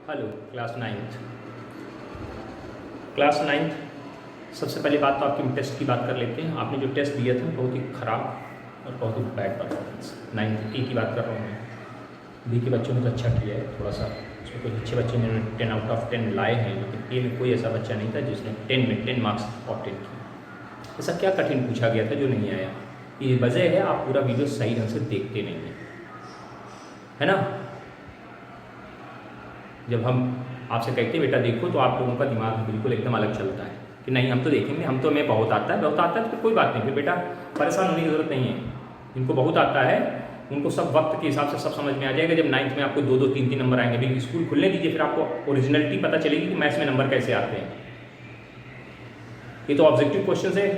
Hello class ninth. Class ninth, सबसे पहले बात तो आपके टेस्ट की बात कर लेते हैं। आपने जो टेस्ट दिया था बहुत ही ख़राब और बहुत ही बैड परफॉर्मेंस। नाइन्थ ए की बात कर रहा हूँ मैं। बी के बच्चों ने तो अच्छा किया है थोड़ा सा, उसमें कुछ अच्छे बच्चे ने 10 आउट ऑफ 10 लाए हैं, लेकिन ए में कोई ऐसा बच्चा नहीं था जिसने 10 में 10 मार्क्स ऑब्टेन किए। ऐसा क्या कठिन पूछा गया था जो नहीं आया? ये वजह है आप पूरा वीडियो सही ढंग से देखते नहीं हैं, है ना। जब हम आपसे कहते हैं बेटा देखो, तो आप लोगों का दिमाग बिल्कुल एकदम अलग चलता है कि नहीं हम तो देखेंगे, हम तो हमें बहुत आता है तो कोई बात नहीं, फिर बेटा परेशान होने की ज़रूरत नहीं है। इनको बहुत आता है, उनको सब वक्त के हिसाब से सब समझ में आ जाएगा। जब 9th में आपको 2-2, 3-3 नंबर आएंगे, लेकिन स्कूल खुलने दीजिए, फिर आपको ओरिजिनलिटी पता चलेगी कि मैथ्स में नंबर कैसे आते हैं। ये तो ऑब्जेक्टिव क्वेश्चन है,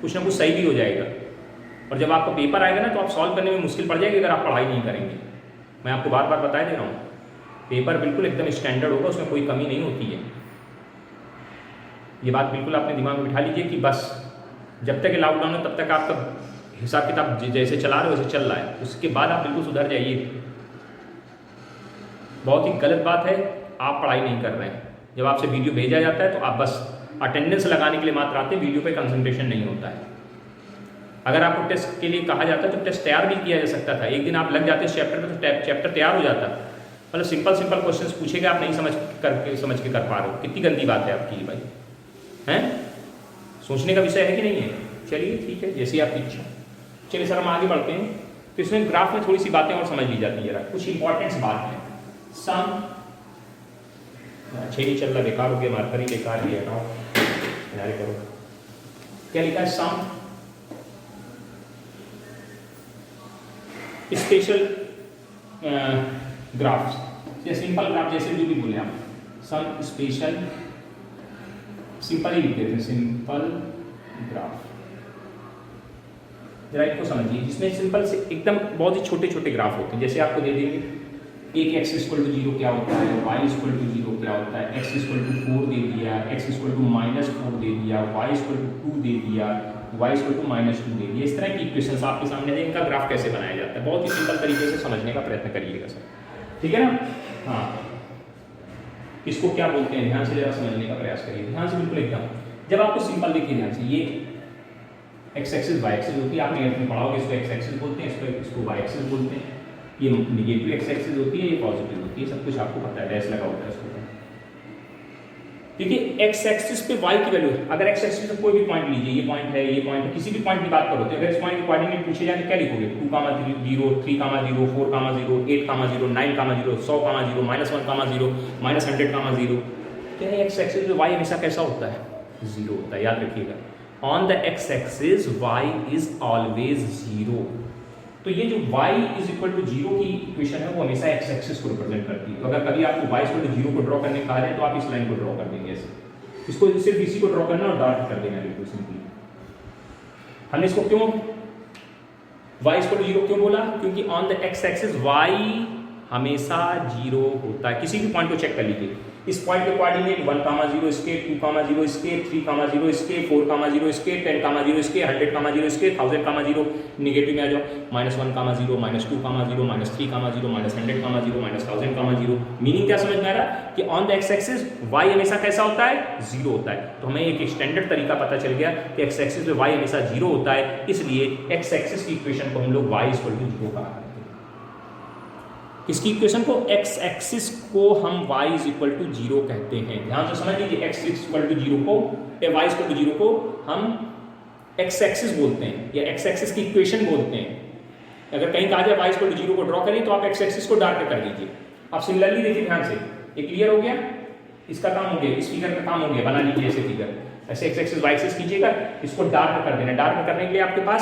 कुछ ना कुछ सही भी हो जाएगा। और जब आपका पेपर आएगा ना, तो आप सॉल्व करने में मुश्किल पड़ जाएगी अगर आप पढ़ाई नहीं करेंगे। मैं आपको बार बार बता दे रहा हूँ, पेपर बिल्कुल एकदम स्टैंडर्ड होगा, उसमें कोई कमी नहीं होती है। ये बात बिल्कुल अपने दिमाग में बिठा लीजिए कि बस जब तक ये लॉकडाउन है तब तक आपका हिसाब किताब जैसे चला रहे हो वैसे चल रहा है, उसके बाद आप बिल्कुल सुधर जाइए। बहुत ही गलत बात है, आप पढ़ाई नहीं कर रहे हैं। जब आपसे वीडियो भेजा जाता है तो आप बस अटेंडेंस लगाने के लिए मात्र आते हैं, वीडियो पे कंसंट्रेशन नहीं होता है। अगर आपको टेस्ट के लिए कहा जाता है तो टेस्ट तैयार भी किया जा सकता था। एक दिन आप लग जाते चैप्टर में तो चैप्टर तैयार हो जाता। मतलब सिंपल क्वेश्चंस पूछेगा, आप नहीं समझ के कर पा रहे हो। कितनी गंदी बात है आपकी भाई, हैं? सोचने का विषय है कि नहीं है? चलिए ठीक है, जैसी आपकी इच्छा। चलिए सर हम आगे बढ़ते हैं। तो इसमें ग्राफ में थोड़ी सी बातें और समझ ली जाती है, कुछ इंपॉर्टेंट बात है। सम अच्छा ही चल रहा, बेकार हो गया, मार्कर ही बेकार ही है। करो क्या लिखा है? सम स्पेशल ग्राफ्स या सिंपल ग्राफ, जैसे जो भी बोले आप, सम स्पेशल, सिंपल ही लिख देते हैं, सिंपल ग्राफ। जरा इनको समझिए, जिसमें सिंपल से एकदम बहुत ही छोटे छोटे ग्राफ होते हैं। जैसे आपको दे देंगे एक x इक्वल टू 0 क्या होता है, y इक्वल टू 0 क्या होता है, x इक्वल टू 4 दे दिया, x इक्वल टू -4 दे दिया, y इक्वल टू 2 दे दिया, y इक्वल टू -2 दे दिया। इस तरह की इक्वेशंस आपके सामने है, इनका ग्राफ कैसे बनाया जाता है, बहुत ही सिंपल तरीके से समझने का प्रयत्न करिएगा सर, ठीक है ना। हाँ, इसको क्या बोलते हैं ध्यान से जरा समझने का प्रयास करिए, ध्यान से बिल्कुल एकदम। जब आपको सिंपल देखिए ध्यान से, ये x एक्सिस y एक्सिस होती है, आपने एफ में पढ़ाओगे, इसको x एक्सिस बोलते हैं, इसको y एक्सिस बोलते हैं। ये निगेटिव x एक्सिस होती है, ये पॉजिटिव होती है, सब कुछ आपको पता है, डैश लगा होता है इसको। देखिए x एक्सिस पे y की वैल्यू, अगर x एक्सिस पे कोई भी पॉइंट लीजिए, ये पॉइंट है, ये पॉइंट है, किसी भी पॉइंट की बात करो तो अगर इस पॉइंट के कोऑर्डिनेट पूछे जाए तो क्या लिखोगे? 2, 0, 3, 0, 4, 0, 8, 0, 9, 0, 100, 0, -1, -0, -100, 0। तो x एक्सिस पे y हमेशा कैसा होता है? 0 होता है, याद रखिएगा। On the x axis y is always 0। तो ये जो y इज इक्वल टू 0 की इक्वेशन है, वो हमेशा x एक्सिस को रिप्रेजेंट करती है। तो अगर कभी आपको y इक्वल टू 0 को ड्रॉ करने कहा जाए तो आप इस लाइन को ड्रॉ कर देंगे ऐसे, इसको सिर्फ इसी को ड्रॉ करना और डार्क कर देना, बिल्कुल सिंपली। हमने इसको क्यों y इक्वल टू 0 क्यों बोला? क्योंकि on the x axis y हमेशा 0 होता है। किसी भी पॉइंट को चेक कर लीजिए, इस पॉइंट के कोऑर्डिनेट 1, 0 इसके, 2, 0 इसके, 3, 0 इसके, 4, 0 इसके, 10, 0 इसके, 100, 0 इसके, 1000, 0 निगेटिव में आ जाओ, -1, -2, -3, -0, -100, -1000, 0। मीनिंग क्या समझ में आ रहा कि on the x axis y हमेशा कैसा होता है? 0 होता है। तो हमें एक स्टैंडर्ड तरीका पता चल गया कि x एक्सिस पे y हमेशा 0 होता है, इसलिए x एक्सिस की इक्वेशन को हम लोग y इक्वल टू 0 कहा। इसकी इक्वेशन को x एक्सिस को हम y इज इक्वल टू 0 कहते हैं। ध्यान से समझ लीजिए, x इक्वल टू 0 को या y इक्वल टू 0 को हम x एक्सिस बोलते हैं या x एक्सिस की इक्वेशन बोलते हैं। अगर कहीं कहा जाए y इक्वल टू 0 को ड्रॉ करिए तो आप x एक्सिस को डार्क कर दीजिए। आप सिमिलरली देखिए ध्यान से, ये क्लियर हो गया, इसका काम हो गया, इस फिगर का काम हो गया, बना लीजिए ऐसे फिगर, ऐसे x एक्सिस y एक्सिस कीजिएगा, इसको डार्क कर देना। डार्क करने के लिए आपके पास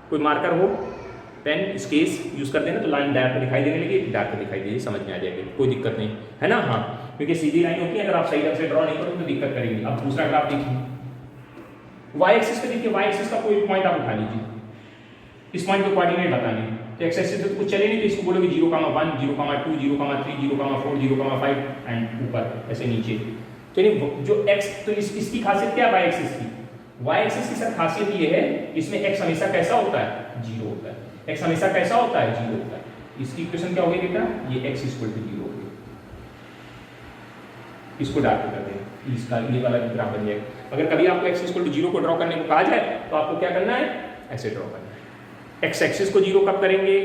कोई मार्कर हो, पेन, स्केच यूज कर देना, तो लाइन डार्क दिखाई देने लगी, डार्क दिखाई देगी, समझ में आ जाएगी, कोई दिक्कत नहीं है ना। हाँ, क्योंकि सीधी लाइन होती है, अगर आप सही ढंग से ड्रॉ नहीं करोगे तो दिक्कत करेंगे। अब दूसरा ग्राफ देखिए, y एक्सिस पे देखिए, y एक्सिस का कोई पॉइंट आप उठा लीजिए, इस पॉइंट के कोऑर्डिनेट बताने, तो x एक्सिस पे तो कुछ चले नहीं, तो इसको बोलोगे 0, 1, 0, 2, 0, 3, 0, 4, 0, 5 एंड ऊपर ऐसे नीचे। चलिए, जो x, तो इसकी खासियत क्या है y एक्सिस की? y एक्सिस की सर खासियत ये है, इसमें x हमेशा कैसा होता है? 0 होता है। x हमेशा कैसा होता है? 0 होता है। इसकी इक्वेशन क्या होगी बेटा? ये x इक्वल टू 0 होगी। इसको डार्क कर दें, इसका ये वाला ग्राफ बन जाएगा। अगर कभी आपको एक्स इक्वल टू 0 को ड्रॉ करने को कहा जाए तो आपको क्या करना है, ऐसे ड्रॉ करना है। एक्स एक्सिस को 0 कब करेंगे,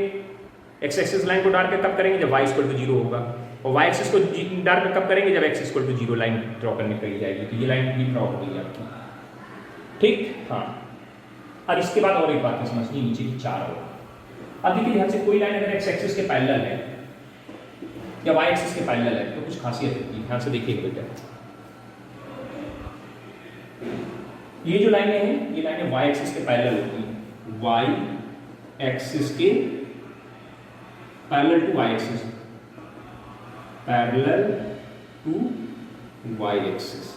एक्स एक्सिस लाइन को डार्क कब करेंगे, जब वाई इक्वल टू 0 होगा, और वाई एक्सिस को डार्क कब करेंगे, जब x equal to 0 line draw करने कही जाएगी। तो ये लाइन भी ड्रॉ हो गई आपकी, ठीक। हाँ, अब इसके बाद और एक बात है समझनी, नीचे की 4 और। अब देखिए ध्यान से, कोई लाइन अगर एक्स एक्सिस के पैरेलल है या वाई एक्सिस के पैरेलल है तो कुछ खासियत होती है, ध्यान से देखिएगा बेटा। ये जो लाइनें हैं, ये लाइनें वाई एक्सिस के पैरेलल होती हैं, वाई एक्सिस के parallel to y axis, parallel to y axis.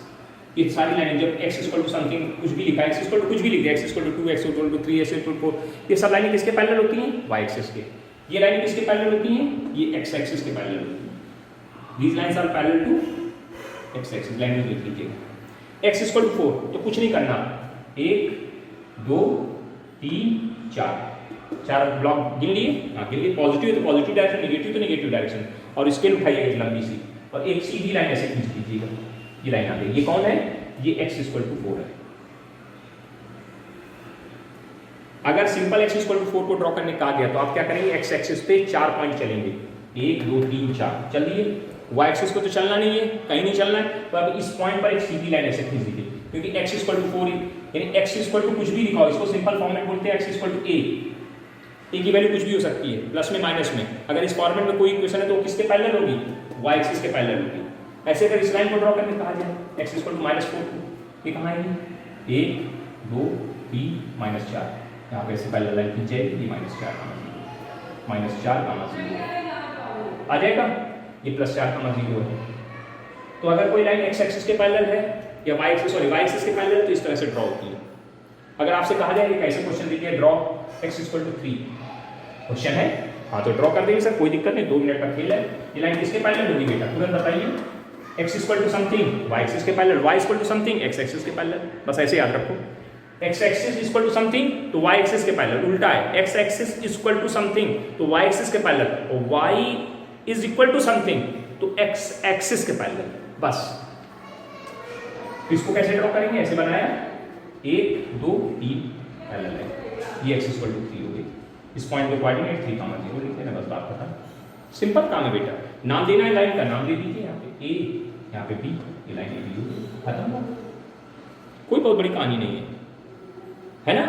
ये सारी लाइनें जब x इक्वल टू समथिंग कुछ भी लिखा है, x इक्वल टू कुछ भी लिख दिया, x equal to 2, x equal to 3, x equal to 4, ये सब लाइनें किसके पैरेलल होती हैं, y एक्सिस के। ये लाइनें किसके पैरेलल होती हैं, ये x एक्सिस के पैरेलल होती हैं। These lines are parallel to x axis. Line में लिख लीजिएगा x इक्वल टू 4, तो कुछ नहीं करना, 1 2 3 4 ब्लॉक गिन लिए। हाँ गिन लिए, पॉजिटिव है तो पॉजिटिव डायरेक्शन, नेगेटिव तो नेगेटिव डायरेक्शन, और स्केल उठाइएगा लंबी सी और एक सीधी लाइन ऐसे खींच लीजिएगा। ये लाइन आ गई, ये कौन है, ये x इक्वल टू 4 है। अगर सिंपल x इक्वल टू 4 को ड्रॉ करने कहा गया तो आप क्या करेंगे, x एक्सिस पे 4 पॉइंट चलेंगे, 1 2 3 4 चल दिए। y एक्सिस को तो चलना नहीं है, कहीं नहीं चलना है, तो अब इस पॉइंट पर एक सीधी लाइन ऐसे खींच दीजिए, क्योंकि x इक्वल टू 4 यानी x इक्वल टू कुछ भी लिखा, इसको सिंपल फॉर्म में बोलते हैं x इक्वल टू a की वैल्यू कुछ भी हो सकती है, प्लस में माइनस में। अगर इस फॉर्मेट में कोई इक्वेशन है तो किसके पैरेलल होगी, y एक्सिस के पैरेलल होगी। ऐसे अगर इस लाइन को ड्रॉ करने कहा जाए x इक्वल टू -4, ये कहाँ आएगी, 1 2 3 -4, यहाँ पे ऐसे पैरेलल लाइन खींच जाएगी, ये -4 आ जाएगा, ये +4 है। तो अगर कोई लाइन x एक्सिस के पैरेलल है या y एक्सिस के पैरेलल है तो इस तरह से ड्रॉ होती है। अगर आपसे कहा जाए एक ऐसे क्वेश्चन दीजिए, draw x equal to 3, question है, हाँ तो ड्रॉ कर देंगे सर, कोई दिक्कत नहीं, 2 मिनट का खेल है। ये लाइन किसके पैरेलल होगी बेटा, तुरंत बताइए, x equal to something y axis के parallel, y equal to something x axis के पैरेलल, बस ऐसे याद रखो। x axis equal to something तो y एक्सिस के पैरेलल, उल्टा है, x axis equal to something तो y एक्सिस के पैरेलल, और y is equal to something तो x एक्सिस के पैरेलल, बस। इसको कैसे ड्रॉ करेंगे, ऐसे बनाया, 1 2 3 पैरेलल है, ये x इक्वल टू 3 हो गई। इस पॉइंट पे कोऑर्डिनेट 3 0 लिख देना, बस बात खत्म। सिंपल काम है बेटा, नाम देना है लाइन का, नाम दे दीजिए, यहाँ पे a, यहाँ पे b, ये लाइन है b, खत्म। कोई बहुत बड़ी कहानी नहीं है ना।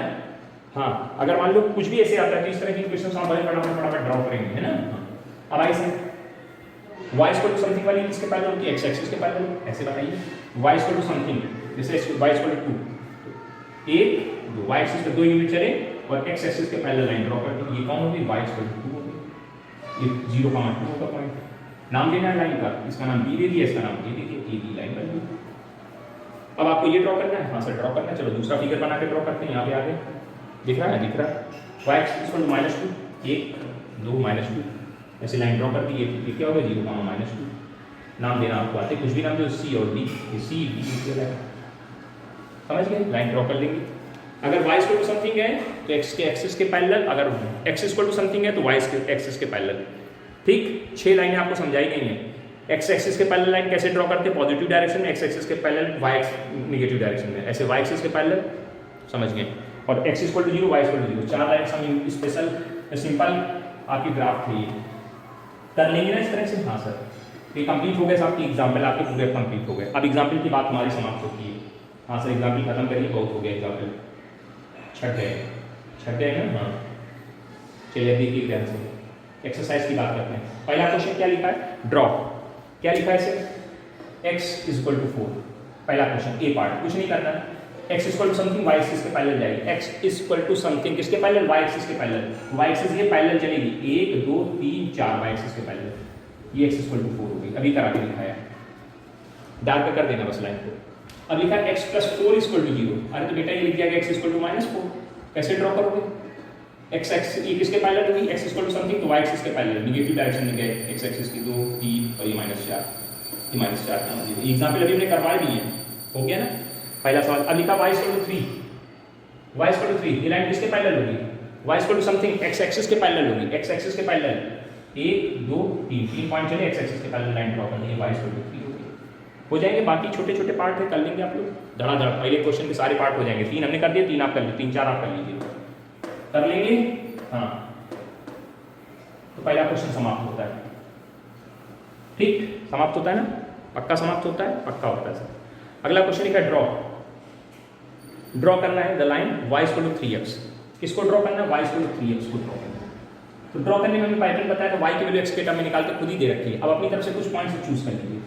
हाँ, अगर मान लो कुछ भी ऐसे आता है तो इस तरह की इक्वेशंस आप फटाफट ड्रॉ करेंगे, है ना। अब आइए y इक्वल टू समथिंग वाली किसके पैरेलल होती है, x एक्सिस के पैरेलल, ऐसे बताइए। y इक्वल टू समथिंग, जैसे y equal to 2, 1 2, y axis पे 2 यूनिट चले और x एक्सिस के पैरेलल लाइन ड्रॉ कर दी, ये कौन होगी, y इक्वल टू 2 होगी, ये 0 2 होगा पॉइंट। नाम देना है लाइन का, इसका नाम b दे दिया, इसका नाम a दे दिया, a b लाइन बन गई। अब आपको ये ड्रॉ करना है, हाँ सर ड्रॉ करना है, चलो दूसरा फिगर बना के ड्रॉ करते हैं। यहाँ पे आगे दिख रहा है, दिख रहा है, y एक्सिस इक्वल टू -2, 1 2 -2, ऐसे लाइन ड्रॉ कर दी, ये क्या होगा, 0 -2। नाम देना आपको आते, कुछ भी नाम दो, c और d, ये c d इक्वल है, समझ गए, लाइन ड्रॉ कर लेंगे। अगर y इक्वल टू समथिंग है तो x के एक्सिस के पैरेलल, अगर x इक्वल टू समथिंग है तो y के एक्सिस के पैरेलल, ठीक। 6 लाइनें आपको समझाई गई हैं। x एक्सिस के पैरेलल लाइन कैसे ड्रॉ करते हैं, पॉजिटिव डायरेक्शन में, x एक्सिस के पैरेलल y नेगेटिव डायरेक्शन में, ऐसे y एक्सिस के पैरेलल, समझ गए। और x equal to 0, y equal to 0, 4 line हम स्पेशल सिंपल आपकी ग्राफ थी, कर लेंगे ना इस तरह से। हाँ सर, ये कंप्लीट हो गए साहब, एग्जाम्पल आपके पूरे कंप्लीट हो गए। अब एग्जाम्पल की बात हमारी समाप्त होती है। हाँ सर, एग्जाम्पल खत्म करिए, बहुत हो गया एग्जाम्पल, छठ गए ना। हाँ चलिए देखिए ध्यान से, एक्सरसाइज की बात करते हैं। पहला क्वेश्चन क्या लिखा है, ड्रॉ, क्या लिखा है सर, x इक्वल टू 4, पहला क्वेश्चन ए पार्ट, कुछ नहीं करना है। x equal to something y axis के पैरेलल जाएगी, x इक्वल टू समथिंग किसके पैरेलल, y एक्सिस के पैरेलल, y एक्सिस के पैरेलल चलेगी, 1 2 3 4 y एक्सिस के पैरेलल, ये x इक्वल टू 4 हो गई। अभी करा के दिखाया, डार्क कर देना बस लाइन को। अब लिखा है x प्लस 4 इक्वल टू 0, अरे तो बेटा ये लिख दिया गया x इक्वल टू -4, कैसे ड्रॉ करोगे, x एक्सिस ये किसके पैरेलल होगी, x इक्वल टू समथिंग तो y एक्सिस के पैरेलल, नेगेटिव डायरेक्शन में गए, x एक्सिस की 2 3 और ये -4, ये -4 एग्जांपल अभी हमने करवाए भी हैं, हो गया ना पहला सवाल। अब लिखा y equal to 3, y equal to 3, ये लाइन किसके पैरेलल होगी, y equal to something x axis के पैरेलल होगी, x एक्सिस के पैरेलल, 1 2 3 पॉइंट चले, x एक्सिस के पैरेलल लाइन ड्रॉ करनी है, y इक्वल टू 3 होगी। हो जाएंगे। बाकी छोटे छोटे पार्ट है कर लेंगे आप लोग धड़ाधड़। पहले क्वेश्चन के सारे पार्ट हो जाएंगे। 3 हमने कर दिए, 3 आप कर लीजिए, 3-4 आप कर लीजिए, कर लेंगे। हाँ, तो पहला क्वेश्चन समाप्त होता है। ठीक, समाप्त होता है ना, पक्का समाप्त होता है, पक्का होता है सर। अगला क्वेश्चन लिखा है ड्रॉ करना है द लाइन y = 3x। किसको ड्रॉ करना है? y = 3x को ड्रॉ करना है। तो ड्रॉ करने में हमें पैटर्न बताया था, y की वैल्यू x के टर्म में निकाल के खुद ही दे रखी है। अब अपनी तरफ से कुछ पॉइंट्स चूज कर लीजिए।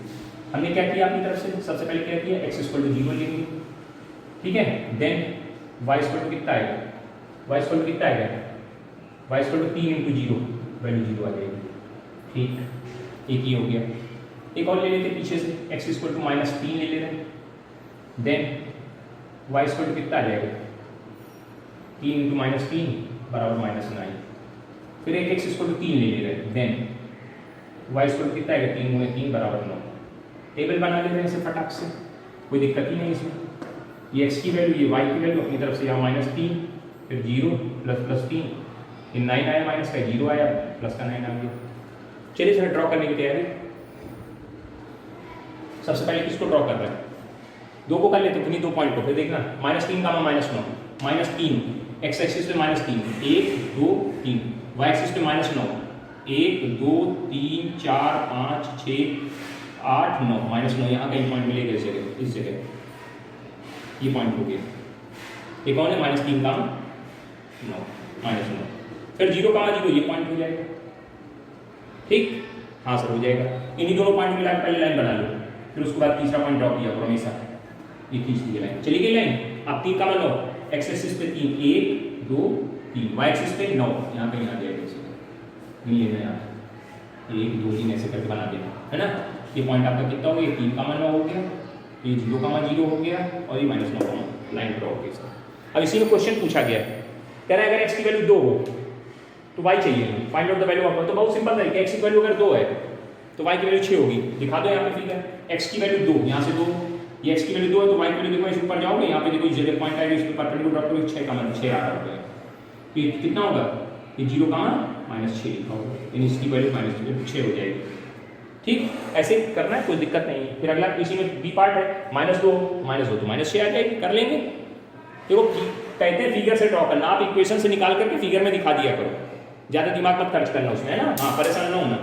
हमने क्या किया अपनी तरफ से? सबसे पहले क्या किया, x = 0 लेंगे, ठीक है। देन y = कितना आएगा? y = कितना आएगा? y = 3 × 0, वैल्यू 0 आ जाएगी। ठीक, एक ही हो गया। एक और ले लेते पीछे से, x = -3 ले ले रहे हैं। देन y = कितना आ जाएगा? 3 × -3 = -9। फिर एक x = 3 ले ले रहे हैं। देन y = कितना आएगा? 3 × 3 = 9। टेबल बना ले रहे हैं इसे फटाक से, कोई दिक्कत ही नहीं इसमें। ये x की वैल्यू, ये y की वैल्यू, अपनी तरफ से यहाँ -3, फिर 0 ++ 3, ये 9 आया, माइनस का 0 आया, प्लस का 9 आ गया। चलिए सर ड्रॉ करने की तैयारी। सबसे पहले किसको ड्रॉ कर रहे हैं? 2 को कर लेते हैं, किन्हीं 2 पॉइंट को। फिर देखना -3 का -9, -3 x एक्सिस पे -3, 1 2 3, y एक्सिस पे -9, 1 2 3 4 5 6 8 9, -9 यहाँ कहीं पॉइंट मिलेगा इस जगह, इस जगह ये पॉइंट हो गया। ये कौन है? -3 का 9, -9। फिर 0 का 0 ये पॉइंट हो जाएगा। ठीक, हाँ सर हो जाएगा। इन्हीं दोनों पॉइंट मिला के पहले लाइन बना लो, फिर उसके बाद तीसरा पॉइंट ड्रॉ किया करो हमेशा। ये खींच दी लाइन, चली गई लाइन। अब 3 का मान लो, x एक्सिस पे 3, 1 2 3, y एक्सिस पे 9, यहाँ कहीं आ जाएगा इसे नहीं लेना यार, 1 2 3 ऐसे करके बना देना, है ना। ये पॉइंट आपका कितना हो गया? 3 का मान 9 हो गया, ये 0 का मान 0 हो गया, और ये -9 का मान लाइन ड्रॉ हो गई सर। अब इसी में क्वेश्चन पूछा गया है, कह रहा है अगर x की वैल्यू 2 हो तो y चाहिए, find out the value of. तो बहुत सिंपल है कि x की वैल्यू अगर 2 है तो y की वैल्यू 6 होगी। दिखा दो यहाँ पे फिगर, x की वैल्यू 2, यहाँ से 2, ये x की वैल्यू 2 है तो y की वैल्यू देखो, इस ऊपर जाओगे, यहाँ पे देखो इस जगह पॉइंट आएगा, इस पे परपेंडिकुलर ड्रॉप करोगे, 6 का मान 6 आ रहा है। ये कितना होगा? ये 0 का मान -6 लिखा होगा, यानी इसकी वैल्यू -6 हो जाएगी। ठीक, ऐसे करना है, कोई दिक्कत नहीं है। फिर अगला इसी में बी पार्ट है, -2 तो -6 आ जाएगी, कर लेंगे। देखो कहते हैं फिगर से ड्रॉ करना, आप इक्वेशन से निकाल करके फिगर में दिखा दिया करो, ज़्यादा दिमाग मत खर्च करना उसमें, है ना। हाँ, परेशान ना होना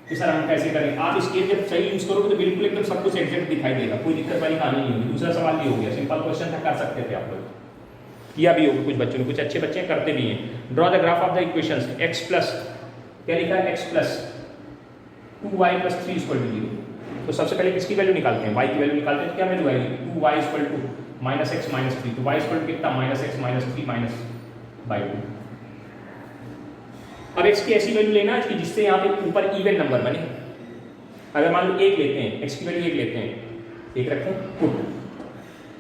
कि सर हम कैसे करें। आप स्केल जब सही यूज करोगे तो बिल्कुल एकदम सब कुछ एग्जैक्ट दिखाई देगा, कोई दिक्कत वाली कहानी नहीं होगी। दूसरा सवाल भी हो गया, सिंपल क्वेश्चन था, कर सकते थे आप लोग, किया भी होगा कुछ बच्चों ने, कुछ अच्छे बच्चे करते भी हैं। Draw the graph of the equations x plus, क्या लिखा है? x plus 2y + 3 = 0। तो सबसे पहले किसकी वैल्यू निकालते हैं? y की वैल्यू निकालते हैं। तो क्या वैल्यू आएगी? 2y = -x - 3, तो y = कितना? -x - 3 -/2। अब x की ऐसी वैल्यू लेना है कि जिससे यहाँ पे ऊपर इवन नंबर बने। अगर मान लो 1 लेते हैं, x की वैल्यू 1 लेते हैं, 1 रखें, पुट।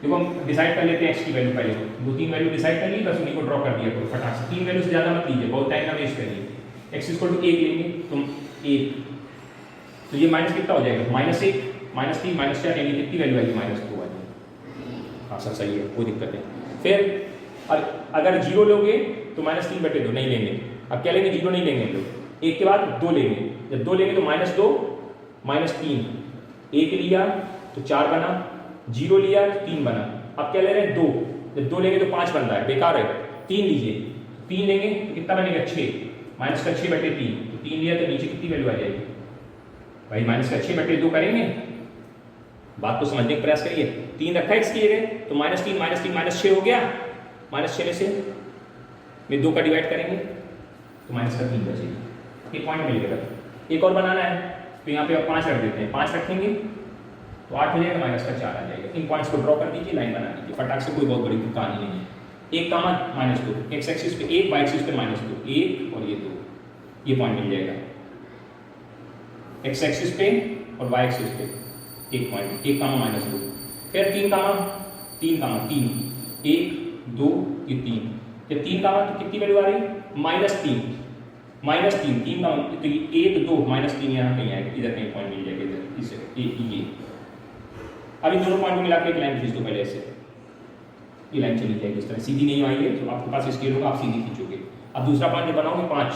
देखो हम डिसाइड कर लेते हैं x की वैल्यू पहले, 2-3 वैल्यू डिसाइड कर ली, बस उन्हीं को ड्रॉ कर दिया करो फटाक से। 3 वैल्यू से ज़्यादा मत लीजिए, बहुत टाइम ना वेस्ट करिए। x = 1 लेंगे तुम, 1, तो ये माइनस कितना हो जाएगा? -1 -3 -4, यानी कितनी वैल्यू आएगी? -2 आ जाएगी। हाँ सर सही है, कोई दिक्कत नहीं। फिर अगर 0 लोगे तो -3/2 नहीं लेंगे। अब क्या लेंगे? 0 नहीं लेंगे हम लोग, 1 के बाद 2 लेंगे। जब 2 लेंगे तो -2 -3, 1 लिया तो 4 बना, 0 लिया तो 3 बना। अब क्या ले रहे हैं? 2, जब 2 लेंगे तो 5 बन रहा है, बेकार है। 3 लीजिए, 3 लेंगे तो कितना बनेगा? 6, -6/3, तो 3 लिया तो नीचे कितनी वैल्यू आ जाएगी भाई? -6/2 करेंगे, बात को समझने का प्रयास करिए। 3 रखा है x की जगह, तो -3 -6 हो गया। -6 में से 2 का डिवाइड करेंगे तो -3 बचेगी, ये पॉइंट मिल गया। एक और बनाना है तो यहाँ पे आप 5 रख देते हैं, 5 रखेंगे तो 8 हो जाएगा, -4 आ जाएगा। इन पॉइंट्स को ड्रॉ कर दीजिए, लाइन बना दीजिए फटाक से, कोई बहुत बड़ी कहानी नहीं है। 1 का मान -2, x एक्सिस पे 1, y एक्सिस पे -2, 1 और ये 2, ये पॉइंट मिल जाएगा। x एक्सिस पे और y एक्सिस पे 1 पॉइंट, 1 का मान -2। फिर 3 का मान 3, 1 2 ये 3, जब 3 का मान तो कितनी वैल्यू आ रही? -3, 3 का मान तो 1 2 -3 यहाँ कहीं आएगा, इधर कहीं पॉइंट मिल जाएगा, इधर इसे ये। अब इन दोनों पॉइंट को मिला के एक लाइन खींच दो पहले, ऐसे ये लाइन चली जाएगी इस तरह, सीधी नहीं आई है तो आपके पास स्केल होगा, आप सीधी खींचोगे। अब दूसरा पॉइंट जब बनाओगे 5,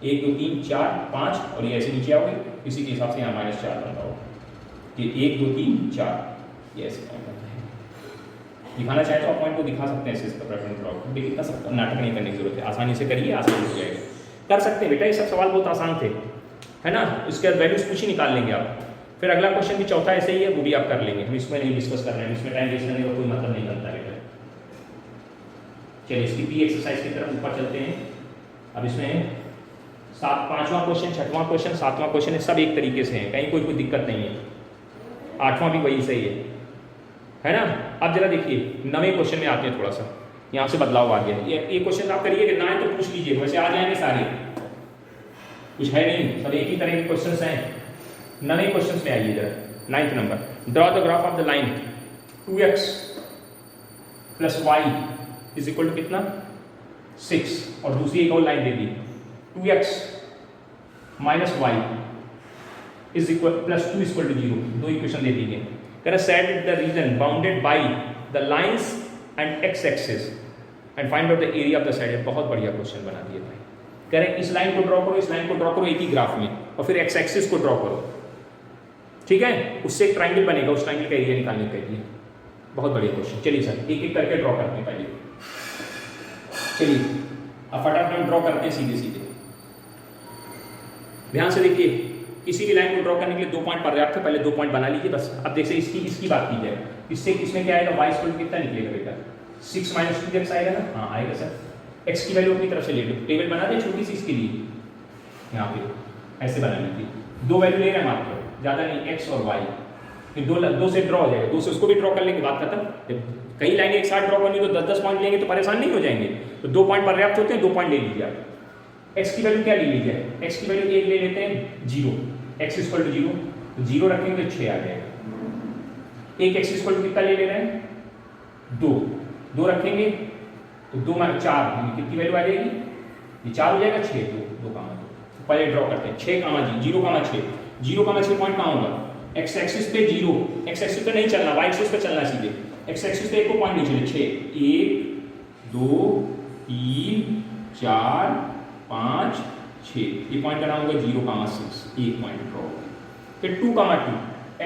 1 2 3 4 5, और ये ऐसे नीचे आओगे, इसी के हिसाब से यहाँ -4 बनता होगा। ये 1 2 3 4 ये ऐसे पॉइंट बनता है। दिखाना चाहे तो आप पॉइंट को दिखा सकते हैं ऐसे, इसका प्रेफरेंस ड्रॉ, लेकिन इतना सब नाटक नहीं करने की जरूरत है, आसानी से करिए, आसानी हो जाएगा, कर सकते हैं बेटा। ये सब सवाल बहुत आसान थे, है ना। इसके बाद वैल्यूज कुछ ही निकाल लेंगे आप। फिर अगला क्वेश्चन भी चौथा ऐसे ही है, वो भी आप कर लेंगे, हम इसमें नहीं डिस्कस कर रहे हैं, इसमें टाइम वेस्ट करने का कोई मतलब नहीं बनता बेटा। चलिए इसकी पी एक्सरसाइज की तरफ ऊपर चलते हैं। अब इसमें पांचवा क्वेश्चन, छठवां क्वेश्चन, सातवां क्वेश्चन है, सब एक तरीके से हैं, कहीं कोई दिक्कत नहीं है। आठवां भी वही सही है ना। अब जरा देखिए 9वें क्वेश्चन में आते हैं, थोड़ा सा यहाँ से बदलाव आ गया। ये क्वेश्चन आप करिए, ना है तो पूछ लीजिए, वैसे आ जाएंगे सारे, कुछ है नहीं, सब एक ही तरह के क्वेश्चन हैं। 9वें क्वेश्चन में आइए जरा, 9th number, draw the graph of the line 2x + y is equal to कितना 6, और दूसरी एक और लाइन दे दी 2x - y is equal +2 is equal to 0, दो इक्वेशन दे दी गई। कह रहा set the region bounded by the lines and x axis and find out the area of the side. बहुत बढ़िया क्वेश्चन बना दिया भाई। कह रहे इस लाइन को ड्रॉ करो, इस लाइन को ड्रॉ करो एक ही ग्राफ में, और फिर x एक्सिस को ड्रॉ करो, ठीक है, उससे एक ट्राइंगल बनेगा, उस ट्राइंगल का एरिया निकालने के लिए। बहुत बढ़िया क्वेश्चन। चलिए सर एक एक करके ड्रॉ करते हैं पहले। चलिए अब फटाफट ड्रॉ करते हैं सीधे सीधे, ध्यान से देखिए। किसी भी लाइन को ड्रॉ करने के लिए 2 पॉइंट पर्याप्त है, पहले 2 पॉइंट बना लीजिए बस। अब देखिए इसकी बात की जाए, इससे इसमें क्या आएगा, y इक्वल कितना निकलेगा बेटा 6 - 2x आएगा ना। हाँ आएगा सर। x की वैल्यू अपनी तरफ से ले लो, टेबल बना दे छोटी सी इसके लिए, यहाँ पे ऐसे बना लीजिए। 2 वैल्यू ले रहे हैं मात्र, ज़्यादा नहीं, x और y, फिर 2 से ड्रॉ हो जाएगा, 2 से उसको भी ड्रॉ कर लेंगे, बात खत्म। कई लाइनें एक साथ ड्रॉ करनी तो 10-10 पॉइंट लेंगे तो परेशान नहीं हो जाएंगे, तो 2 पॉइंट पर्याप्त होते हैं, 2 पॉइंट ले लीजिए आप। x की वैल्यू क्या ले लीजिए, x की वैल्यू 1 ले लेते हैं 0, x इक्वल टू 0, तो 0 रखेंगे तो 6 आ जाएगा। एक x इक्वल टू कितना ले रहे हैं 2 रखेंगे तो 2 - 4, कितनी वैल्यू आ जाएगी, ये 4 हो जाएगा, 6 2 कामा 2। पहले ड्रॉ करते हैं 6 कामा 0 कामा 6, 0 कामा 6 पॉइंट कहाँ होगा, x एक्सिस पे 0, x एक्सिस पे नहीं चलना, y एक्सिस पे चलना सीधे। x एक्सिस पे एक को पॉइंट नहीं चले, 6 1 2 3 4 5 6, ये पॉइंट का नाम होगा 0,6, एक पॉइंट ड्रॉ हो गया। फिर 2,2,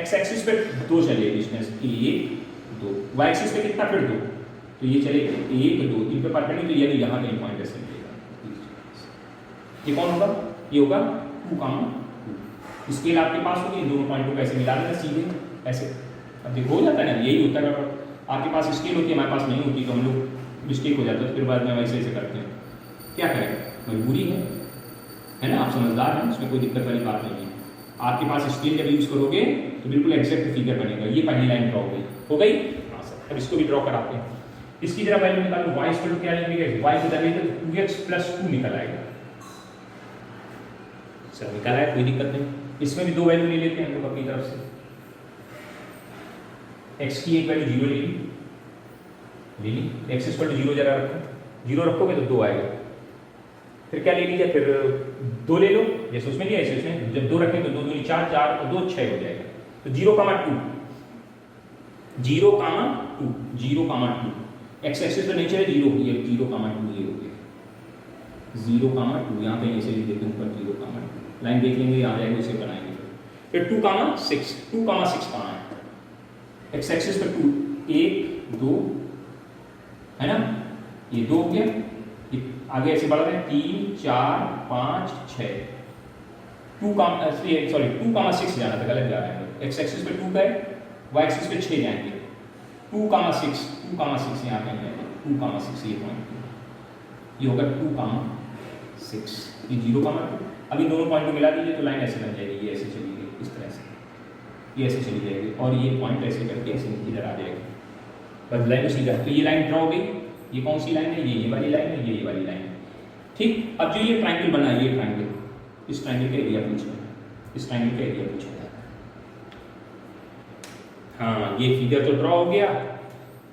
x एक्सिस पे 2 चले डिस्टेंस 1 2, y एक्सिस पे कितना फिर 2, तो ये चलेगा 1 2, 3 पे परपेंडिकुलर, तो यानी यहाँ कहीं पॉइंट ऐसे मिलेगा। ये कौन होगा, ये होगा 2,2। स्केल आपके पास होगी, इन दोनों पॉइंट को कैसे मिला देना सीधे ऐसे। अब देखो हो जाता है ना, यही होता है। आपके पास स्केल होती है, हमारे पास नहीं होती, तो हम लोग मिस्टेक हो जाता है, तो फिर बाद में वैसे ऐसे करते हैं। क्या करें, मजबूरी है ना, आप समझदार हैं, उसमें कोई दिक्कत वाली बात नहीं है। आपके पास स्केल जब यूज करोगे तो बिल्कुल एग्जैक्ट फिगर बनेगा। ये पहली लाइन ड्रॉ हो गई। हाँ सर, अब इसको भी ड्रॉ कराते हैं। इसकी जरा वैल्यू निकालो, y इक्वल टू क्या लेंगे, y की वैल्यू तो 2x + 2 निकल आएगा। सर निकल आया, कोई दिक्कत नहीं। इसमें भी 2 वैल्यू ले लेते हैं हम लोग अपनी तरफ से। x की एक वैल्यू 0 ले ली, x इक्वल टू 0 जरा रखो, 0 रखोगे तो 2 आएगा। फिर क्या ले लीजिए, फिर 2 ले लो, जैसे उसमें लिया ऐसे उसमें। जब 2 रखें तो 2 दूनी 4 4 और 2 6 हो जाएगा। तो 0,2 x एक्सिस पे नहीं चले 0, ये 0,2 ये हो गया 0,2। यहाँ पे ऐसे लिख देते हैं ऊपर 0,2, लाइन देख लेंगे आ जाएगा, उसे बनाएंगे। फिर 2,6 कहाँ है, x एक्सिस पे 2 1 2 है ना, ये 2 हो गया, आगे ऐसे बढ़ रहे हैं 3 4 5 6, 2,6 जाना था, गलत जा रहे हैं। x एक्सिस पे 2 का है, y एक्सिस पे 6 जाएंगे। 2,6 यहाँ पे है, 2,6 ये पॉइंट, ये होगा 2,6, ये 0,2। अब इन दोनों पॉइंट को मिला दीजिए तो लाइन ऐसे बन जाएगी, ये ऐसे चली गई, इस तरह से ये ऐसे चली जाएगी, और ये पॉइंट ऐसे करके ऐसे इधर आ जाएगा, बस लाइन सीधा। तो ये लाइन ड्रॉ हो गई। ये कौन सी लाइन है, ये वाली लाइन है, ये वाली लाइन है, ठीक। अब जो ये ट्राइंगल बना है, ये ट्राइंगल, इस ट्राइंगल का एरिया पूछा है, इस ट्राइंगल का एरिया पूछा है। हाँ, ये फिगर तो ड्रॉ हो गया,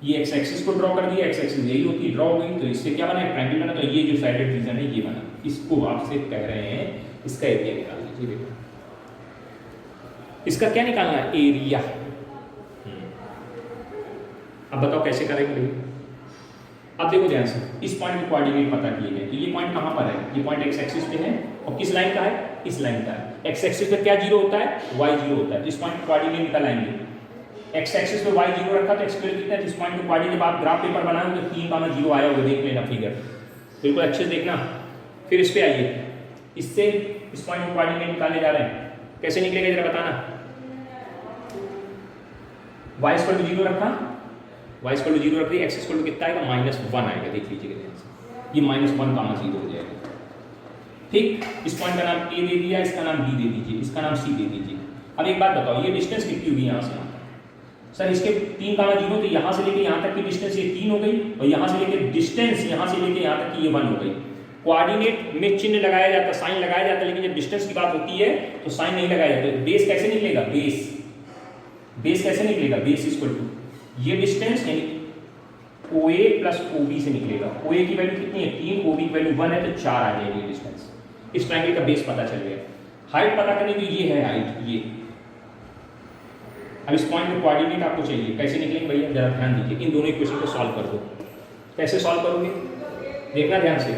ये x एक्सिस को ड्रॉ कर दिया, x एक्सिस यही होती है, ड्रॉ हो गई। तो इससे क्या बना, ट्राइंगल बना। तो ये जो साइडेड रीजन है ये बना, इसको आपसे कह रहे हैं इसका एरिया निकाल लीजिए बेटा। इसका क्या निकालना है, एरिया। अब बताओ कैसे करेंगे। अब देखो ध्यान से, इस पॉइंट के कोऑर्डिनेट पता किए हैं, तो ये पॉइंट कहाँ पर है, ये पॉइंट x एक्सिस पे है, और किस लाइन का है, इस लाइन का है। एक्स एक्सिस पर क्या जीरो होता है, वाई जीरो होता है, जिस पॉइंट कोऑर्डिनेट निकल आएंगे। एक्स एक्सिस पे वाई जीरो रखा तो एक्स वैल्यू कितना है, जिस पॉइंट पे कोऑर्डिनेट आप ग्राफ पेपर बनाए होंगे 3,0 आया होगा, देख लेना फिगर, बिल्कुल अच्छे से देखना। फिर इस पे आइए, इससे इस पॉइंट पे कोऑर्डिनेट निकालने जा रहे हैं, कैसे निकलेगा जरा बताना। y इक्वल टू 0 रखा, y इक्वल टू 0 रख दिया, x इक्वल टू कितना आएगा, -1 आएगा, देख लीजिएगा ध्यान से, ये -1,0 हो जाएगा। ठीक, इस पॉइंट का नाम a दे दिया, इसका नाम b दे दीजिए, इसका नाम c दे दीजिए। अब एक बात बताओ, ये डिस्टेंस कितनी होगी यहाँ से यहाँ तक? सर इसके 3,0 तो यहाँ से लेके यहाँ तक की डिस्टेंस ये 3 हो गई, और यहाँ से लेके डिस्टेंस यहाँ से लेके यहाँ तक की ये 1 हो गई। कोऑर्डिनेट में चिन्ह लगाया जाता, साइन लगाया जाता, लेकिन जब डिस्टेंस की बात होती है तो साइन नहीं लगाया जाता। बेस कैसे निकलेगा, बेस कैसे निकलेगा, बेस इक्वल टू ये डिस्टेंस यानी OA प्लस OB से निकलेगा। OA की वैल्यू कितनी है 3, OB की वैल्यू 1 है, तो 4 आ जाएगी डिस्टेंस। इस ट्रायंगल का बेस पता चल गया। हाइट पता करने की, ये है हाइट, ये। अब इस पॉइंट में कोऑर्डिनेट आपको चाहिए, कैसे निकलेंगे भैया, जरा ध्यान दीजिए, इन दोनों इक्वेशन को सॉल्व कर दो। कैसे सॉल्व करोगे, देखना ध्यान से।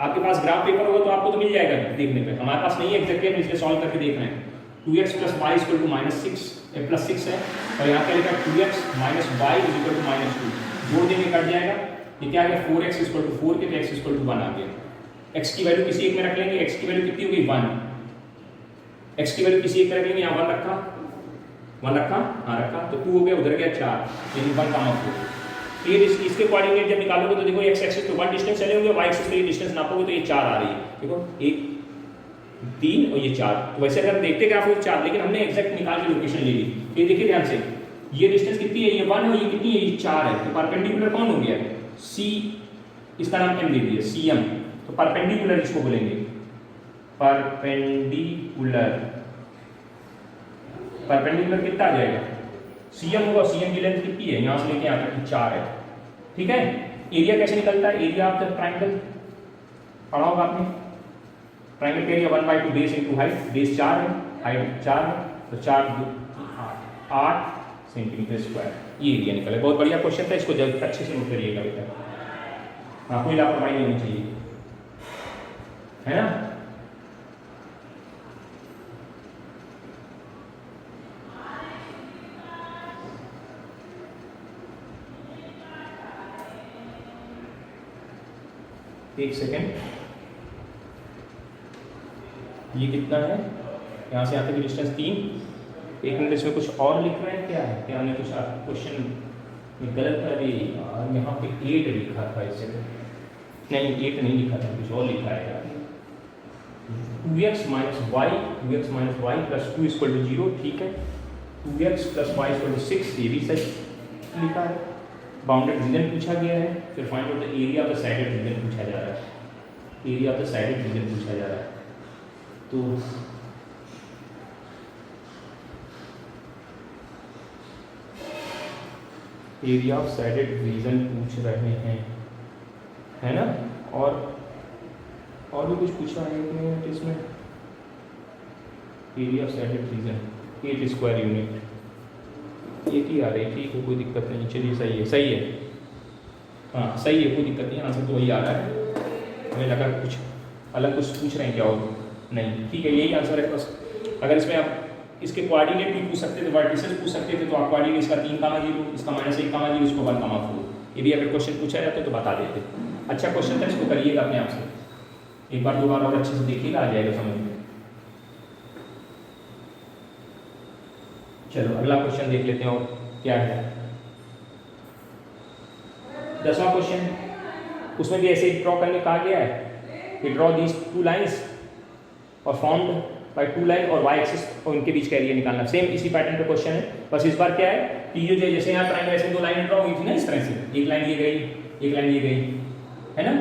आपके पास ग्राफ पेपर होगा तो आपको तो मिल जाएगा देखने पे, हमारे पास नहीं है एग्जैक्टली, हम इसलिए सॉल्व करके देख रहे हैं। 2x plus y equal to -6 plus 6 है, और यहाँ पे लिखा 2x minus y equal to -2, जोड़ देंगे कट जाएगा, ये क्या आ गया 4x इक्वल टू 4 के, तो x इक्वल टू 1 आ गया। x की वैल्यू किसी एक में रख लेंगे, x की वैल्यू कितनी हो गई 1, x की वैल्यू किसी एक में रख लेंगे, यहाँ 1 रखा, 1 रखा, हाँ रखा, तो 2 हो गया, उधर गया 4, यानी 1,4। ये इसके कोऑर्डिनेट जब निकालोगे तो देखो x एक्सिस पे 1 डिस्टेंस चले होंगे, y एक्सिस पे ये डिस्टेंस नापोगे तो ये 4 आ रही है, देखो 1 3 और ये 4। तो वैसे अगर देखते ग्राफ में 4, लेकिन हमने एग्जैक्ट निकाल के लोकेशन ले ली। ये देखिए ध्यान से, ये डिस्टेंस कितनी है, ये 1 है, और ये कितनी है, ये 4 है। तो परपेंडिकुलर कौन हो गया, c, इसका नाम m दे दिया, cm। तो परपेंडिकुलर इसको बोलेंगे, परपेंडिकुलर। परपेंडिकुलर कितना आ जाएगा, cm होगा, cm की लेंथ कितनी है, यहाँ से लेके यहाँ तक 4 है। ठीक है, एरिया कैसे निकलता है, एरिया ऑफ द ट्रायंगल पढ़ा होगा आपने, ट्रायंगल का area 1/2 base into height, base 4 है, हाइट 4 है, तो 4 8 सेंटीमीटर स्क्वायर, ये एरिया निकला। बहुत बढ़िया क्वेश्चन था, इसको जल्द अच्छे से नोट करिएगा बेटा, हाँ कोई लापरवाही नहीं होनी चाहिए, है ना। एक सेकेंड, ये कितना है, यहाँ से यहाँ तक की डिस्टेंस 3। एक मिनट, इसमें कुछ और लिख रहे हैं, क्या है, क्या हमने कुछ क्वेश्चन गलत कर दी, यहाँ पे 8 लिखा था, इससे नहीं 8 नहीं लिखा था, कुछ और लिखा है यार, 2x minus y plus 2 equal to 0, ठीक है, 2x plus y equal to 6, ये भी सही लिखा है। बाउंडेड रीजन पूछा गया है, फिर find out the area of the shaded region पूछा जा रहा है, area of the shaded region पूछा जा रहा है। तो एरिया ऑफ साइडेड रीजन पूछ रहे हैं, है ना। और भी कुछ पूछा है इसमें, area of shaded region 8 square unit, एक ही आ रही, ठीक है कोई दिक्कत नहीं, चलिए सही है, हाँ सही है, कोई दिक्कत नहीं, आंसर तो वही आ रहा है। हमें लगा कुछ अलग कुछ पूछ रहे हैं क्या, और नहीं, ठीक है यही आंसर है बस। अगर इसमें आप इसके कोऑर्डिनेट भी पूछ सकते थे, वर्टिसेस पूछ सकते थे, तो आप कोऑर्डिनेट इसका 3,0, इसका -1,0, इसको 1,4, ये भी अगर क्वेश्चन पूछा जाता तो बता देते। अच्छा क्वेश्चन था, इसको करिएगा अपने आप से, एक बार 2 बार और अच्छे से देखिएगा, आ जाएगा समझ में। चलो अगला क्वेश्चन देख लेते हैं, और क्या है 10वां क्वेश्चन, उसमें भी ऐसे ड्रॉ करने कहा गया है कि ड्रॉ दीज 2 लाइंस और फॉर्म्ड बाय 2 लाइन और y एक्सिस और उनके बीच का एरिया निकालना। सेम इसी पैटर्न पे क्वेश्चन है, बस इस बार क्या है कि ये जो जैसे यहाँ ट्रायंगल ऐसे 2 लाइनें ड्रॉ हुई थी ना, इस तरह से एक लाइन ये गई, एक लाइन ये गई, है ना,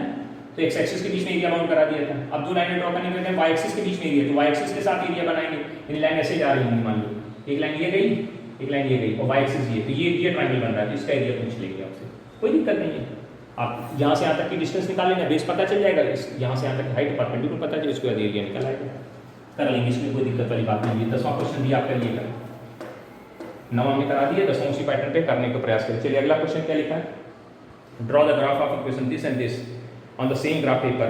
तो x एक्सिस के बीच में एरिया बाउंड करा दिया था। अब 2 लाइनें ड्रॉ करने के लिए y एक्सिस के बीच में एरिया, तो y एक्सिस के साथ एरिया बनाएंगे, यानी लाइन ऐसे जा रही होंगी, मान लो एक लाइन ये गई, एक लाइन ये गई, और y एक्सिस ये, तो ये ट्रायंगल बन रहा है, इसका एरिया पूछ लेंगे आपसे, कोई दिक्कत नहीं है। आप यहाँ से यहाँ तक की डिस्टेंस निकाल लेना, बेस पता चल जाएगा, यहाँ से यहाँ तक हाइट परपेंडिकुलर पता चले, इसके बाद एरिया निकल आएगा, कर लेंगे, इसमें कोई दिक्कत वाली बात नहीं है। 10वां क्वेश्चन भी आप करिएगा, 9वां में करा दिया, 10वां उसी पैटर्न पे करने का प्रयास करें। चलिए अगला क्वेश्चन क्या लिखा है, draw the graph of equation this and this on the same graph paper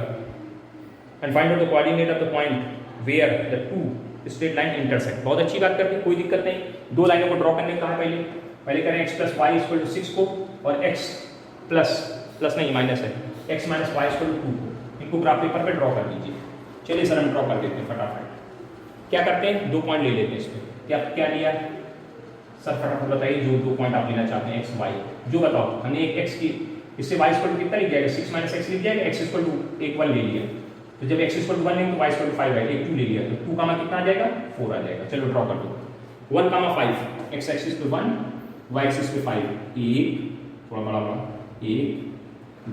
and find out the coordinate of the point where the 2 straight line intersect. बहुत अच्छी बात करते हैं, कोई दिक्कत नहीं। दो लाइनों को ड्रॉ करने का है, पहले करें x plus y equal to 6 को, और x प्लस नहीं माइनस है, x minus y equal to 2 को। इनको ग्राफ पेपर पे ड्रॉ कर दीजिए। चलिए सर हम ड्रॉ कर देते हैं फटाफट। क्या करते हैं, 2 पॉइंट ले लेते हैं इसमें। क्या लिया सर, फटाफट बताइए जो 2 पॉइंट आप लेना चाहते हैं, x y जो बताओ। हमने एक x की इससे y इक्वल टू कितना लिख जाएगा, 6 माइनस x लिख जाएगा, x इक्वल टू 1 ले लिया। तो जब x इक्वल टू 1 लेंगे तो y इक्वल टू 5 आएगा, 2 ले लिया तो 2 कामा कितना आ जाएगा, 4 आ जाएगा। चलो ड्रॉ कर दो। 1 कामा 5, x एक्सिस पे 1, y एक्सिस पे 5, 1 थोड़ा बड़ा 1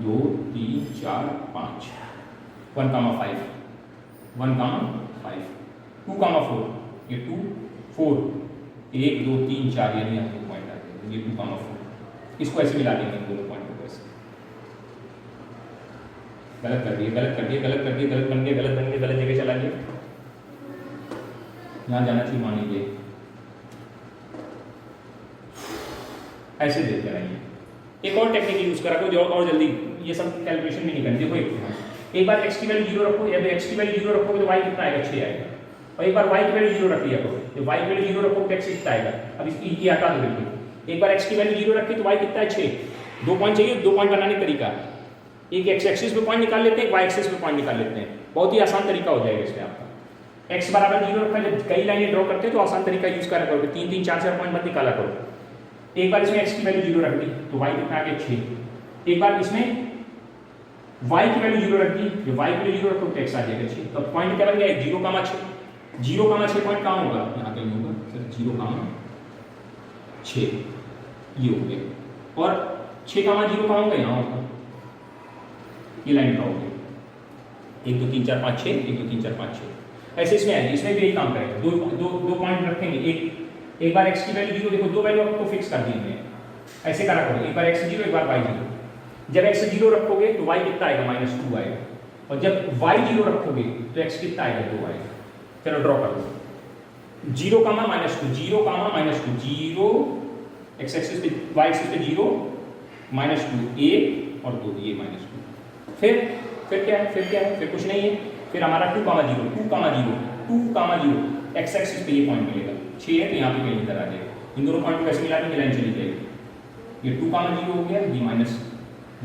2 3 4 5, 1 कामा 5, 1 कामा 5, 2 कामा 4, ये 2 4 1 2 3 4, यानी यहाँ 2 पॉइंट आते हैं, ये 2 कामा 4। इसको ऐसे मिला देंगे दोनों पॉइंट को ऐसे। गलत कर दिए, गलत बन गया, गलत जगह चला गया। यहाँ जाना चाहिए, मान लीजिए ऐसे देते रहिए। एक और टेक्निक यूज करा जो और जल्दी ये सब कैलकुलेशन भी नहीं करनी। देखो एक बार x की वैल्यू 0 रखो, या x की वैल्यू 0 रखोगे तो y कितना आएगा, 6 आएगा। और एक बार y की वैल्यू 0 रख लिया करो, तो y की वैल्यू 0 रखोगे तो x कितना आएगा। अब इसकी हटा दो बिल्कुल। एक बार x की वैल्यू 0 रखी तो y कितना है, 6। 2 पॉइंट चाहिए, 2 पॉइंट बनाने का तरीका, एक x एक्सिस पे पॉइंट निकाल लेते हैं, एक y एक्सिस पे पॉइंट निकाल लेते हैं। बहुत ही आसान तरीका हो जाएगा इसमें आपका। x बराबर 0 रखा, जब कई लाइनें ड्रॉ करते हैं तो आसान तरीका यूज करा करो, 3 3 4 4 पॉइंट मत निकाला करो। एक बार इसमें x की वैल्यू 0 रख दी तो y कितना आ गया, 6। एक बार इसमें y की वैल्यू 0 रख दी, जो y की वैल्यू 0 रखो तो x आ जाएगा 6। तो पॉइंट क्या बन गया, 0 कामा 6। 0 कामा 6 पॉइंट कहाँ होगा, यहाँ कहीं होगा सर, 0 कामा 6 ये हो गया। और 6 कामा 0 कहाँ होगा, यहाँ होगा। ये लाइन ड्रॉ होगी, 1 2 3 4 5 6, 1 2 3 4 5 6 ऐसे इसमें आएगी। इसमें भी यही काम करेगा, दो पॉइंट रखेंगे। एक बार x की वैल्यू 0, देखो 2 वैल्यू आपको फिक्स कर दी हमने, ऐसे करा करो, एक बार x 0 एक बार y 0। जब x 0 रखोगे तो y कितना आएगा, -2 आएगा। और जब y 0 रखोगे तो x कितना आएगा, 2 आएगा। चलो ड्रॉ कर दो। 0 कामा -2, 0 कामा -2, 0 x एक्सिस पे, y एक्सिस पे 0 -2 1 और 2, ये -2। फिर क्या है, फिर कुछ नहीं है। फिर हमारा 2 कामा 0, 2 कामा 0, 2 कामा 0, x एक्सिस पे ये पॉइंट मिलेगा, 6 है तो यहाँ पे कहीं इधर आ जाएगा। इन दोनों पॉइंट को कैसे मिला देंगे, लाइन चली जाएगी। ये 2 कामा 0 हो गया, ये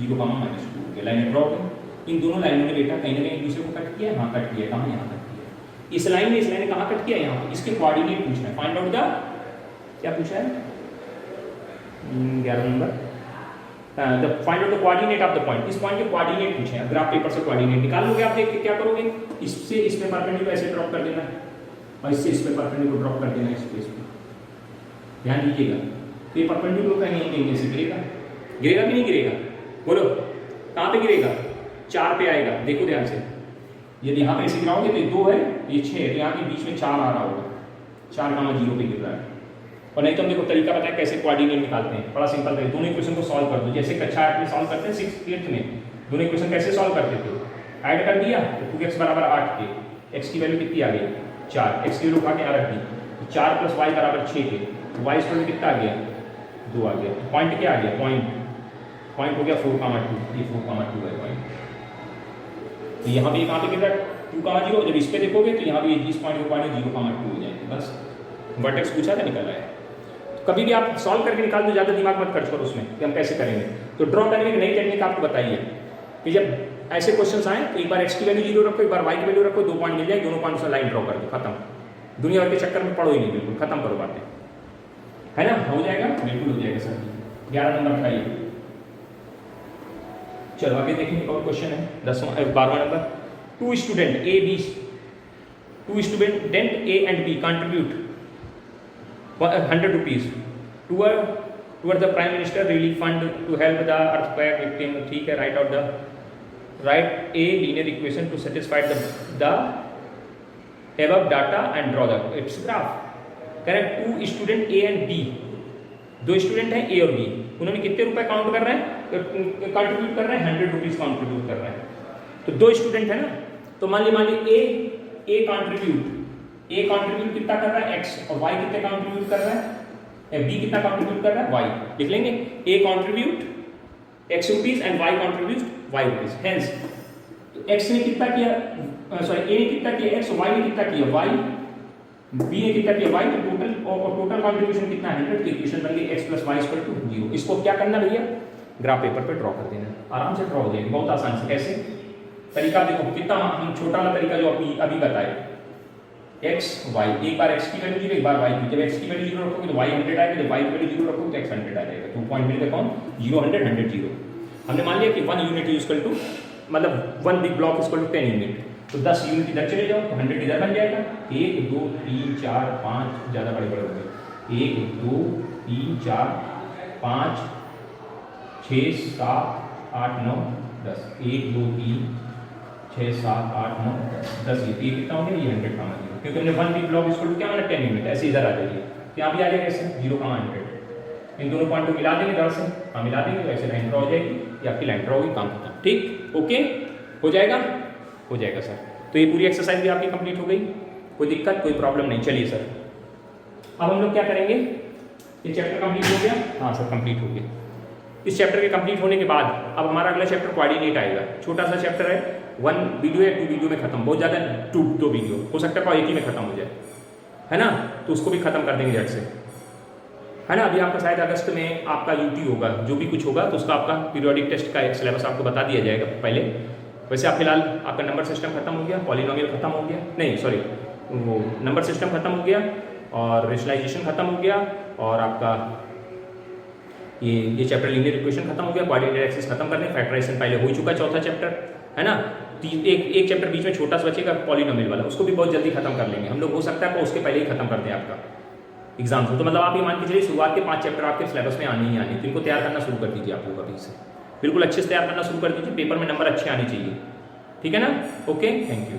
-0 कामा -2 हो गया। लाइन ड्रॉ करें। इन दोनों लाइनों ने बेटा कहीं ना कहीं एक दूसरे को कट किया, यहाँ कट किया, कहाँ, यहाँ कट किया। इस लाइन ने कहाँ कट किया, यहाँ पे। इसके कोऑर्डिनेट पूछना है, फाइंड आउट द, क्या पूछा है 11 number, the find out the coordinate of the point. इस पॉइंट के कोऑर्डिनेट पूछे हैं, ग्राफ पेपर से कोऑर्डिनेट निकाल लोगे आप। देख के क्या करोगे, इससे इस पे परपेंडिकुलर ऐसे ड्रॉप कर देना है, और इससे इस पे परपेंडिकुलर ड्रॉप कर देना है, इस पे। ध्यान दीजिएगा, तो ये परपेंडिकुलर कहीं कहीं से गिरेगा कि नहीं गिरेगा, बोलो कहाँ पे गिरेगा, 4 पे आएगा। देखो ध्यान से, यदि यहाँ पे ऐसे गिराओगे तो ये 2 है, ये 6 है, तो यहाँ के बीच में 4 आ रहा होगा, 4 कामा 0 पे गिर रहा है। और नहीं तो हम देखो तरीका पता है कैसे कोऑर्डिनेट निकालते हैं, बड़ा सिंपल है। दोनों इक्वेशन को सॉल्व कर दो, जैसे कक्षा 8 में सॉल्व करते हैं, 6th 8th में। दोनों इक्वेशन कैसे सॉल्व करते थे, ऐड कर दिया तो 2x बराबर 8 के, x की वैल्यू कितनी आ गई, 4, x की वैल्यू उठा के यहाँ रख दी, तो 4 + y बराबर 6 के, तो y स्क्वायर कितना आ गया, 2 आ गया। पॉइंट क्या आ गया, पॉइंट हो गया 4 कामा 2, ये 4 कामा 2 है पॉइंट। तो यहाँ पे कहाँ पे गिर रहा है, 2 कामा 0। जब इस पे देखोगे तो यहाँ पे इस पॉइंट के पॉइंट 0 कामा 2 हो जाएंगे, बस वर्टेक्स पूछा था, निकल रहा है। कभी भी आप सॉल्व करके निकाल दो, ज़्यादा दिमाग मत खर्च करो उसमें कि हम कैसे करेंगे। तो ड्रॉ करने की नई टेक्निक आपको बताइए कि जब ऐसे क्वेश्चन आए तो एक बार x की वैल्यू 0 रखो, एक बार y की वैल्यू रखो, 2 पॉइंट मिल जाए, दोनों पॉइंट से लाइन ड्रॉ कर दो, खत्म। दुनिया भर के चक्कर में पड़ो ही नहीं, बिल्कुल खत्म करो बातें, है ना। हो जाएगा, बिल्कुल हो जाएगा सर। 11 नंबर का ये। चलो आगे देखेंगे, और क्वेश्चन है 12वां number. 2 student A and B contribute 100 rupees towards the Prime Minister Relief Fund to help the earthquake victim. ठीक है, write a linear equation to satisfy the above data and draw its graph. Correct. 2 student A and B, 2 student हैं A और B, उन्होंने कितने रुपए count कर रहे हैं, कंट्रीब्यूट कर रहे हैं, 100 रुपीज कंट्रीब्यूट कर रहे हैं। तो 2 स्टूडेंट है ना, तो मान लीजिए A कंट्रीब्यूट कितना कर रहा है, x, और y कितने कंट्रीब्यूट कर रहा है, B कितना कंट्रीब्यूट कर रहा है, y। लिख लेंगे A contribute x rupees and y contribute y rupees. Hence तो x ने कितना किया, A ने कितना किया x, y ने कितना किया y, बी ने कितना किया वाई, तो टोटल और टोटल कॉन्ट्रीब्यूशन कितना है 100, इक्वेशन बन गई x plus y equal to 0। इसको क्या करना भैया, ग्राफ पेपर पे ड्रॉ कर देना, आराम से ड्रॉ हो जाएगी, बहुत आसान से। कैसे तरीका देखो, कितना हम छोटा वाला तरीका जो अभी बताए, एक्स वाई, एक बार एक्स की वैल्यू 0, एक बार वाई की। जब एक्स की वैल्यू 0 रखोगे तो वाई 100 आएगा, जब वाई की वैल्यू 0 रखोगे तो एक्स 100 आ जाएगा। तो पॉइंट मिलकर कौन 0 100 100 0। हमने मान लिया कि 1 यूनिट इक्वल टू, मतलब 1 big block equal to 10 unit, तो 10 यूनिट इधर चले जाओ तो 100 इधर बन जाएगा। 1 2 3 4 5, ज़्यादा बड़े बड़े हो गए, 1 2 3 4 5 6 7 8 9 10, 1 2 3 6 7 8 9 10, ये कितना हो गया, ये 100 का मान, क्योंकि हमने 1 बिग ब्लॉक इक्वल टू क्या माना 10 यूनिट, ऐसे इधर आ जाइए, यहाँ भी आ जाएगा ऐसे 0 का 100। इन दोनों पॉइंट को मिला देंगे दर से, हाँ मिला देंगे, वैसे लाइन ड्रॉ हो जाएगी, ये आपकी लाइन ड्रॉ होगी, काम खत्म। ठीक, ओके, हो जाएगा, हो जाएगा सर। तो ये पूरी एक्सरसाइज भी आपकी कंप्लीट हो गई, कोई दिक्कत कोई प्रॉब्लम नहीं। चलिए सर, अब हम लोग क्या करेंगे, ये चैप्टर कंप्लीट हो गया, हाँ सर कंप्लीट हो गया। इस चैप्टर के कंप्लीट होने के बाद अब हमारा अगला चैप्टर कोऑर्डिनेट आएगा। छोटा सा चैप्टर है, 1 वीडियो या 2 वीडियो में खत्म, बहुत ज़्यादा 2 वीडियो हो सकता है, एक ही में खत्म हो जाए, है ना, तो उसको भी खत्म कर देंगे झट से, है ना। अभी आपका शायद अगस्त में आपका यूटी होगा, जो भी कुछ होगा तो उसका आपका पीरियोडिक टेस्ट का एक सिलेबस आपको बता दिया जाएगा पहले। वैसे आप फिलहाल आपका नंबर सिस्टम खत्म हो गया, पॉलिनोमियल खत्म हो गया, नहीं सॉरी, वो नंबर सिस्टम खत्म हो गया और रेशनलाइजेशन खत्म हो गया, और आपका ये चैप्टर लीनियर इक्वेशन खत्म हो गया, कोऑर्डिनेट एक्सिस खत्म करने, फैक्टराइजेशन पहले हो ही चुका, चौथा चैप्टर, है ना। एक चैप्टर बीच में छोटा सा बचेगा पॉलिनोमियल वाला, उसको भी बहुत जल्दी खत्म कर लेंगे हम लोग, हो सकता है तो उसके पहले ही खत्म कर दें आपका एग्जाम से। तो मतलब आप ये मान के चलिए शुरुआत के 5 चैप्टर आपके सिलेबस में आने ही आने, तो इनको तैयार करना शुरू कर दीजिए आप लोग अभी से, बिल्कुल अच्छे से तैयार करना शुरू कर दीजिए, पेपर में नंबर अच्छे आने चाहिए, ठीक है ना। Okay, thank you.